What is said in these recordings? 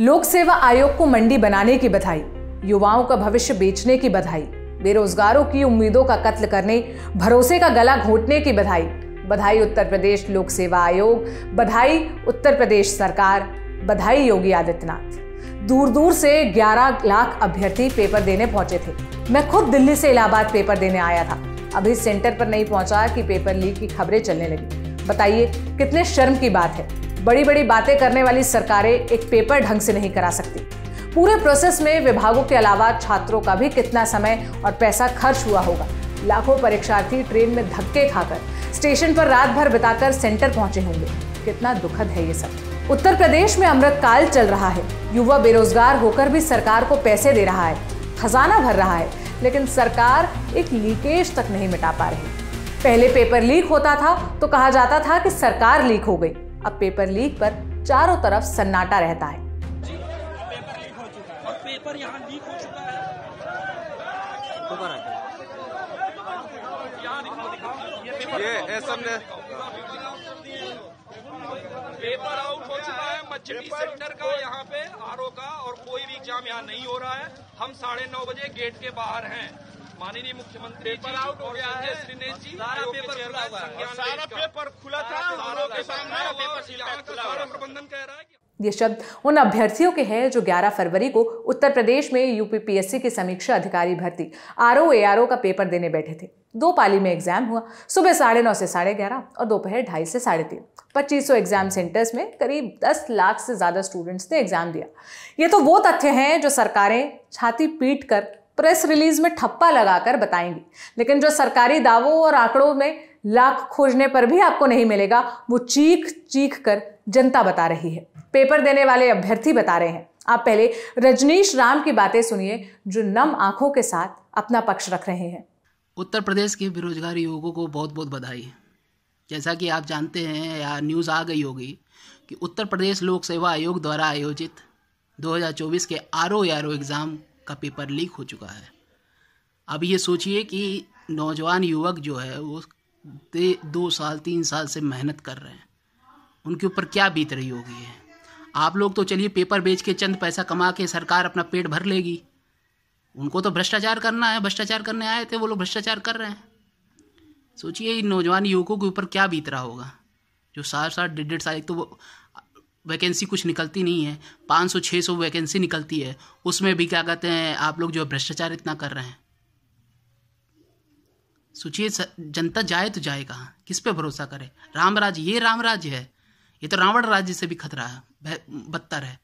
लोक सेवा आयोग को मंडी बनाने की बधाई, युवाओं का भविष्य बेचने की बधाई, बेरोजगारों की उम्मीदों का कत्ल करने, भरोसे का गला घोंटने की बधाई। बधाई उत्तर प्रदेश लोक सेवा आयोग, बधाई उत्तर प्रदेश सरकार, बधाई योगी आदित्यनाथ। दूर दूर से 11 लाख अभ्यर्थी पेपर देने पहुंचे थे। मैं खुद दिल्ली से इलाहाबाद पेपर देने आया था। अभी सेंटर पर नहीं पहुंचा कि पेपर लीक की खबरें चलने लगी। बताइए कितने शर्म की बात है। बड़ी बड़ी बातें करने वाली सरकारें एक पेपर ढंग से नहीं करा सकती। पूरे प्रोसेस में विभागों के अलावा छात्रों का भी कितना समय और पैसा खर्च हुआ होगा। लाखों परीक्षार्थी ट्रेन में धक्के खाकर, स्टेशन पर रात भर बिताकर सेंटर पहुंचे होंगे। कितना दुखद है ये सब। उत्तर प्रदेश में अमृतकाल चल रहा है। युवा बेरोजगार होकर भी सरकार को पैसे दे रहा है, खजाना भर रहा है, लेकिन सरकार एक लीकेज तक नहीं मिटा पा रही। पहले पेपर लीक होता था तो कहा जाता था कि सरकार लीक हो गई। अब पेपर लीक पर चारों तरफ सन्नाटा रहता है। पेपर लीक हो चुका है और पेपर यहाँ लीक हो चुका है। ये सबने पेपर आउट हो चुका है मच्छी सेंटर का, यहाँ पे आरओ का, और कोई भी एग्जाम यहाँ नहीं हो रहा है। हम 9:30 बजे गेट के बाहर हैं। माननीय मुख्यमंत्री पेपर आउट हो गया है। सारा पेपर खुला था, सारा प्रबंधन कह रहा है। ये शब्द उन अभ्यर्थियों के हैं जो 11 फरवरी को उत्तर प्रदेश में यूपीपीएससी की समीक्षा अधिकारी भर्ती आरओ एआरओ का पेपर देने बैठे थे। 2 पाली में एग्जाम हुआ। सुबह 9:30 से 11:30 और दोपहर 2:30 से 3:30। 2500 एग्जाम सेंटर्स में करीब 10 लाख से ज्यादा स्टूडेंट्स ने एग्जाम दिया। ये तो वो तथ्य हैं जो सरकारें छाती पीट कर प्रेस रिलीज में ठप्पा लगाकर बताएंगी, लेकिन जो सरकारी दावों और आंकड़ों में लाख खोजने पर भी आपको नहीं मिलेगा, वो चीख चीख कर जनता बता रही है, पेपर देने वाले अभ्यर्थी बता रहे हैं। आप पहले रजनीश राम की बातें सुनिए, जो नम आंखों के साथ अपना पक्ष रख रहे हैं। उत्तर प्रदेश के बेरोजगार युवकों को बहुत बहुत बधाई। जैसा कि आप जानते हैं या न्यूज़ आ गई होगी कि उत्तर प्रदेश लोक सेवा आयोग द्वारा आयोजित 2024 के आरओ एआरओ एग्ज़ाम का पेपर लीक हो चुका है। अब ये सोचिए कि नौजवान युवक जो है वो 2 साल 3 साल से मेहनत कर रहे हैं, उनके ऊपर क्या बीत रही होगी है। आप लोग तो चलिए पेपर बेच के चंद पैसा कमा के सरकार अपना पेट भर लेगी, उनको तो भ्रष्टाचार करना है। भ्रष्टाचार करने आए थे वो लोग, भ्रष्टाचार कर रहे हैं। सोचिए इन नौजवान युवकों के ऊपर क्या बीत रहा होगा, जो 7-7 1.5 साल, एक तो वो वैकेंसी कुछ निकलती नहीं है, 500-600 वैकेंसी निकलती है, उसमें भी क्या कहते हैं आप लोग जो भ्रष्टाचार इतना कर रहे हैं। सोचिए जनता जाए तो जाए कहाँ, किस पे भरोसा करे। राम राज्य, ये राम राज्य है, ये तो रावण राज्य से भी खतरा है, बदतर है।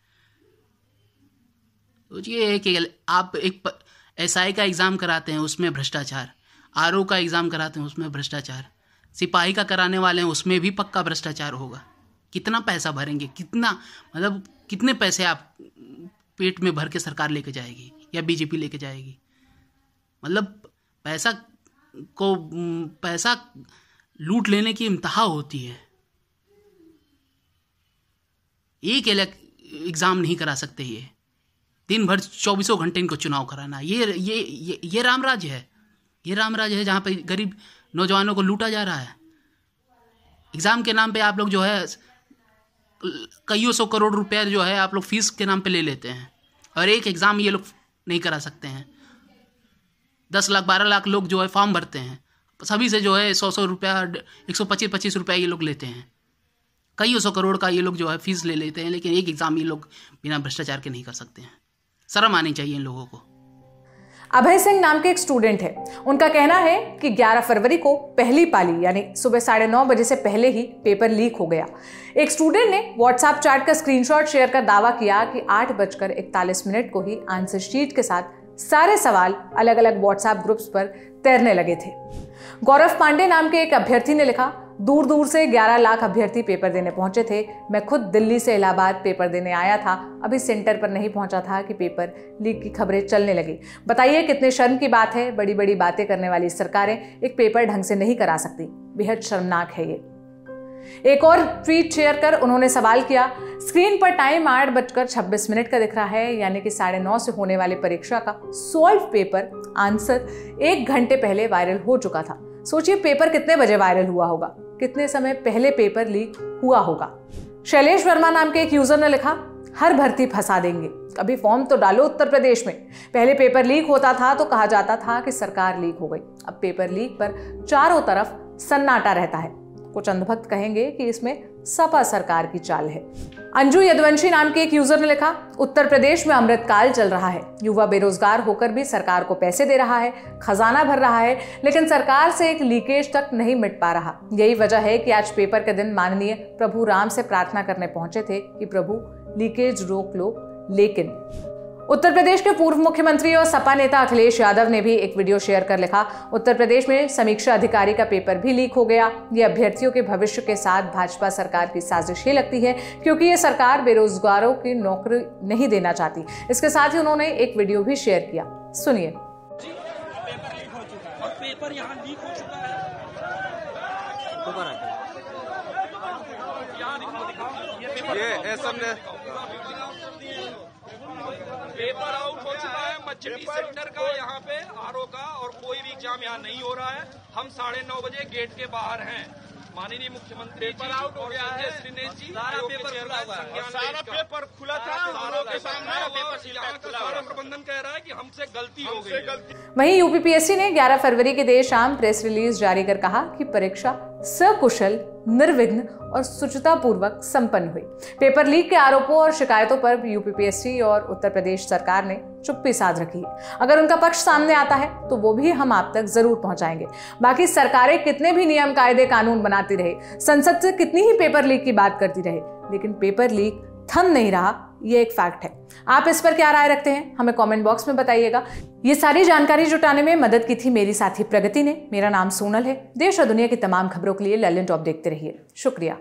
सोचिए कि आप एक एसआई का एग्ज़ाम कराते हैं उसमें भ्रष्टाचार, आरओ का एग्ज़ाम कराते हैं उसमें भ्रष्टाचार, सिपाही का कराने वाले हैं उसमें भी पक्का भ्रष्टाचार होगा। कितना पैसा भरेंगे, कितना मतलब कितने पैसे आप पेट में भर के सरकार लेके जाएगी या बीजेपी लेके जाएगी। मतलब पैसा लूट लेने की इंतहा होती है। एक एग्ज़ाम नहीं करा सकते, ये दिन भर 24 घंटे इनको चुनाव कराना। ये राम राज्य है, ये राम राज्य है जहाँ पे गरीब नौजवानों को लूटा जा रहा है। एग्ज़ाम के नाम पे आप लोग जो है कईयों 100 करोड़ रुपया जो है आप लोग फीस के नाम पे ले लेते हैं, और एक एग्ज़ाम ये लोग नहीं करा सकते हैं। 10 लाख 12 लाख लोग जो है फॉर्म भरते हैं, सभी से जो है 100 रुपया 125 रुपया ये लोग लेते हैं। कईयों 100 करोड़ का ये लोग जो है फीस ले लेते हैं, लेकिन एक एग्ज़ाम ये लोग बिना भ्रष्टाचार के नहीं कर सकते हैं। शर्म आनी चाहिए इन लोगों को। अभय सिंह नाम के एक स्टूडेंट है। उनका कहना है कि 11 फरवरी को पहली पाली यानी सुबह 9:30 बजे से पहले ही पेपर लीक हो गया। एक स्टूडेंट ने व्हाट्सएप चैट का स्क्रीनशॉट शेयर कर दावा किया कि 8:41 को ही आंसर शीट के साथ सारे सवाल अलग अलग व्हाट्सएप ग्रुप्स पर तैरने लगे थे। गौरव पांडे नाम के एक अभ्यर्थी ने लिखा, दूर दूर से 11 लाख अभ्यर्थी पेपर देने पहुंचे थे। मैं खुद दिल्ली से इलाहाबाद पेपर देने आया था। अभी सेंटर पर नहीं पहुंचा था कि पेपर लीक की खबरें चलने लगी। बताइए कितने शर्म की बात है। बड़ी बड़ी बातें करने वाली सरकारें एक पेपर ढंग से नहीं करा सकती। बेहद शर्मनाक है ये। एक और ट्वीट शेयर कर उन्होंने सवाल किया, स्क्रीन पर टाइम 8:26 का दिख रहा है, यानी कि 9:30 से होने वाली परीक्षा का सॉल्व पेपर आंसर 1 घंटे पहले वायरल हो चुका था। सोचिए पेपर कितने बजे वायरल हुआ होगा, कितने समय पहले पेपर लीक हुआ होगा। शैलेश वर्मा नाम के एक यूजर ने लिखा, हर भर्ती फंसा देंगे। कभी फॉर्म तो डालो उत्तर प्रदेश में। पहले पेपर लीक होता था तो कहा जाता था कि सरकार लीक हो गई। अब पेपर लीक पर चारों तरफ सन्नाटा रहता है। कुछ अंधभक्त कहेंगे कि इसमें सपा सरकार की चाल है। अंजू यदुवंशी नाम के एक यूजर ने लिखा, उत्तर प्रदेश में अमृतकाल चल रहा है। युवा बेरोजगार होकर भी सरकार को पैसे दे रहा है, खजाना भर रहा है, लेकिन सरकार से एक लीकेज तक नहीं मिट पा रहा। यही वजह है कि आज पेपर के दिन माननीय प्रभु राम से प्रार्थना करने पहुंचे थे कि प्रभु लीकेज रोक लो। लेकिन उत्तर प्रदेश के पूर्व मुख्यमंत्री और सपा नेता अखिलेश यादव ने भी एक वीडियो शेयर कर लिखा, उत्तर प्रदेश में समीक्षा अधिकारी का पेपर भी लीक हो गया। ये अभ्यर्थियों के भविष्य के साथ भाजपा सरकार की साजिश ही लगती है, क्योंकि ये सरकार बेरोजगारों की नौकरी नहीं देना चाहती। इसके साथ ही उन्होंने एक वीडियो भी शेयर किया, सुनिए। पेपर यहाँ लीक हो चुका है। ये एसएमने पेपर आउट हो चुका है मछली सेक्टर का, यहाँ पे आरओ का, और कोई भी एग्जाम यहाँ नहीं हो रहा है। हम 9:30 बजे गेट के बाहर हैं। माननीय मुख्यमंत्री जी और संजय श्रीनेश जी सारा पेपर खुला था, सारा प्रबंधन कह रहा है कि हमसे गलती हो गई। वहीं यूपीपीएससी ने 11 फरवरी की देर शाम प्रेस रिलीज जारी कर कहा कि परीक्षा सकुशल, निर्विघ्न और शुचितापूर्वक संपन्न हुई। पेपर लीक के आरोपों और शिकायतों पर यूपीपीएससी और उत्तर प्रदेश सरकार ने चुप्पी साध रखी है। अगर उनका पक्ष सामने आता है तो वो भी हम आप तक जरूर पहुंचाएंगे। बाकी सरकारें कितने भी नियम कायदे कानून बनाती रहे, संसद से कितनी ही पेपर लीक की बात करती रहे, लेकिन पेपर लीक थम नहीं रहा, ये एक फैक्ट है। आप इस पर क्या राय रखते हैं, हमें कमेंट बॉक्स में बताइएगा। ये सारी जानकारी जुटाने में मदद की थी मेरी साथी प्रगति ने। मेरा नाम सोनल है। देश और दुनिया की तमाम खबरों के लिए लल्लन टॉप देखते रहिए। शुक्रिया।